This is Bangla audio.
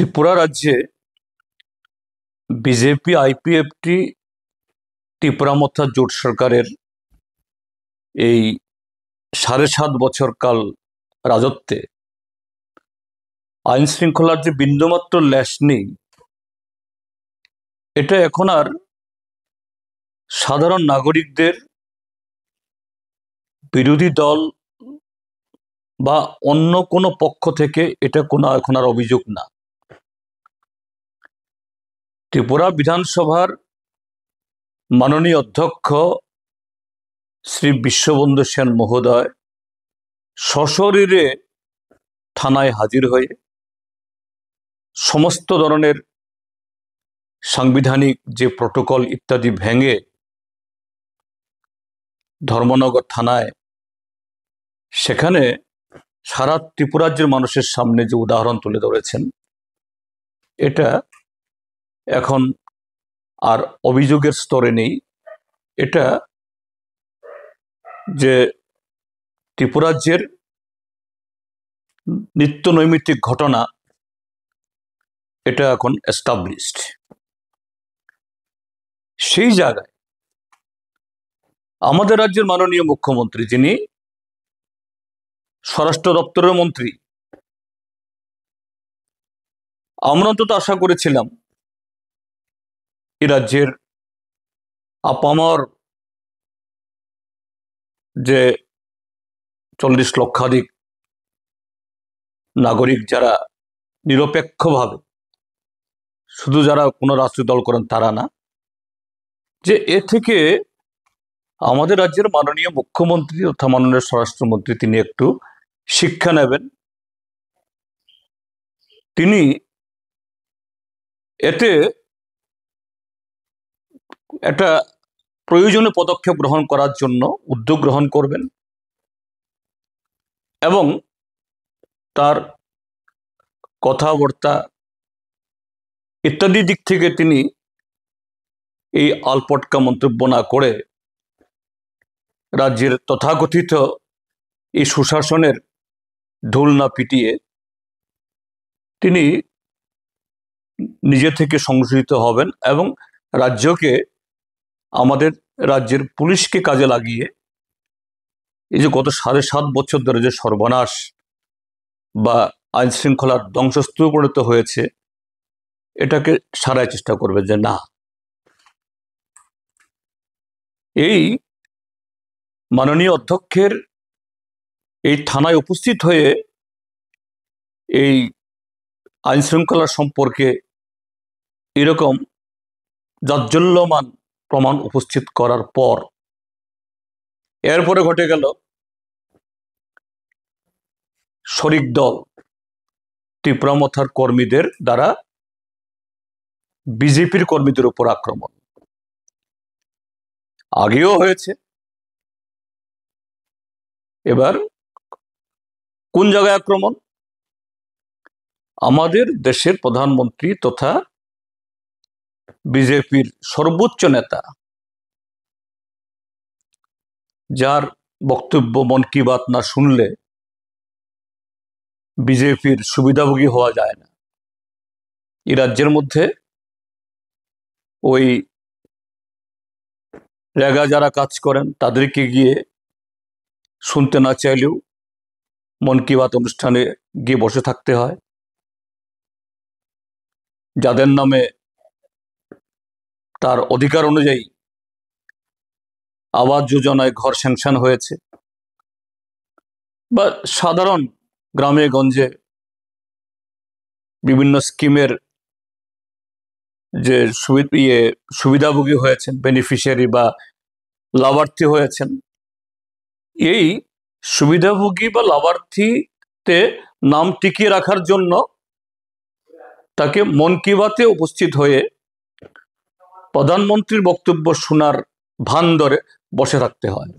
ত্রিপুরা রাজ্যে বিজেপি আইপিএফটি ত্রিপুরা জোট সরকারের এই ৭.৫ বছর কাল রাজত্বে আইন শৃঙ্খলার যে বিন্দুমাত্র লেশ নেই, এটা এখন আর সাধারণ নাগরিকদের, বিরোধী দল বা অন্য কোনো পক্ষ থেকে এটা কোনো এখন আর অভিযোগ না। ত্রিপুরা বিধানসভার মাননীয় অধ্যক্ষ শ্রী বিশ্ববন্ধু সেন মহোদয় সশরীরে থানায় হাজির হয়ে সমস্ত ধরনের সাংবিধানিক যে প্রটোকল ইত্যাদি ভেঙে ধর্মনগর থানায় সেখানে সারা ত্রিপুরাজ্যের মানুষের সামনে যে উদাহরণ তুলে ধরেছেন, এটা এখন আর অভিযোগের স্তরে নেই। এটা যে ত্রিপুরাজ্যের নিত্য নৈমিত্তিক ঘটনা, এটা এখন এস্টাবলিশড। সেই জায়গায় আমাদের রাজ্যের মাননীয় মুখ্যমন্ত্রী, যিনি স্বরাষ্ট্র দপ্তরের মন্ত্রী, আমরা অন্তত আশা করেছিলাম এই রাজ্যের আপামর যে 40 লক্ষাধিক নাগরিক, যারা নিরপেক্ষভাবে, শুধু যারা কোনো রাজনৈতিক দল করেন তারা না, যে এ থেকে আমাদের রাজ্যের মাননীয় মুখ্যমন্ত্রী তথা মাননীয় স্বরাষ্ট্রমন্ত্রী তিনি একটু শিক্ষা নেবেন, তিনি এতে একটা প্রয়োজনীয় পদক্ষেপ গ্রহণ করার জন্য উদ্যোগ গ্রহণ করবেন এবং তার কথাবার্তা ইত্যাদি দিক থেকে তিনি এই আলপটকা মন্তব্য না করে রাজ্যের তথাকথিত এই সুশাসনের ঢোল না পিটিয়ে তিনি নিজে থেকে সংশোধিত হবেন এবং রাজ্যকে, আমাদের রাজ্যের পুলিশকে কাজে লাগিয়ে এই যে গত ৭.৫ বছর ধরে যে সর্বনাশ বা আইন শৃঙ্খলার ধ্বংসস্তূপে পরিণত হয়েছে, এটাকে সারার চেষ্টা করবে। যে না, এই মাননীয় অধ্যক্ষের এই থানায় উপস্থিত হয়ে এই আইন শৃঙ্খলা সম্পর্কে এরকম জাজ্জল্যমান প্রমাণ উপস্থিত করার পর এরপরে ঘটে গেল শরিক দল ত্রিপুরামথার কর্মীদের দ্বারা বিজেপির কর্মীদের উপর আক্রমণ। আগেও হয়েছে, এবার কোন জায়গায় আক্রমণ? আমাদের দেশের প্রধানমন্ত্রী তথা বিজেপির সর্বোচ্চ নেতা, যার বক্তব্য মন কি বাত না শুনলে বিজেপির সুবিধাভোগী হওয়া যায় না, এই রাজ্যের মধ্যে ওই রেগা যারা কাজ করেন তাদেরকে গিয়ে শুনতে না চাইলেও মন কি বাত অনুষ্ঠানে গিয়ে বসে থাকতে হয়। যাদের নামে তার অধিকার অনুযায়ী আবাস যোজনায় ঘর স্যাংশন হয়েছে, বা সাধারণ গ্রামে গঞ্জে বিভিন্ন স্কিমের যে সুবিধাভোগী হয়েছেন, বেনিফিশিয়ারি বা লাভার্থী হয়েছেন, এই সুবিধাভোগী বা লাভার্থীতে নাম টিকিয়ে রাখার জন্য তাকে মন কি বাতে উপস্থিত হয়ে প্রধানমন্ত্রীর বক্তব্য শোনার ভান ধরে বসে থাকতে হয়।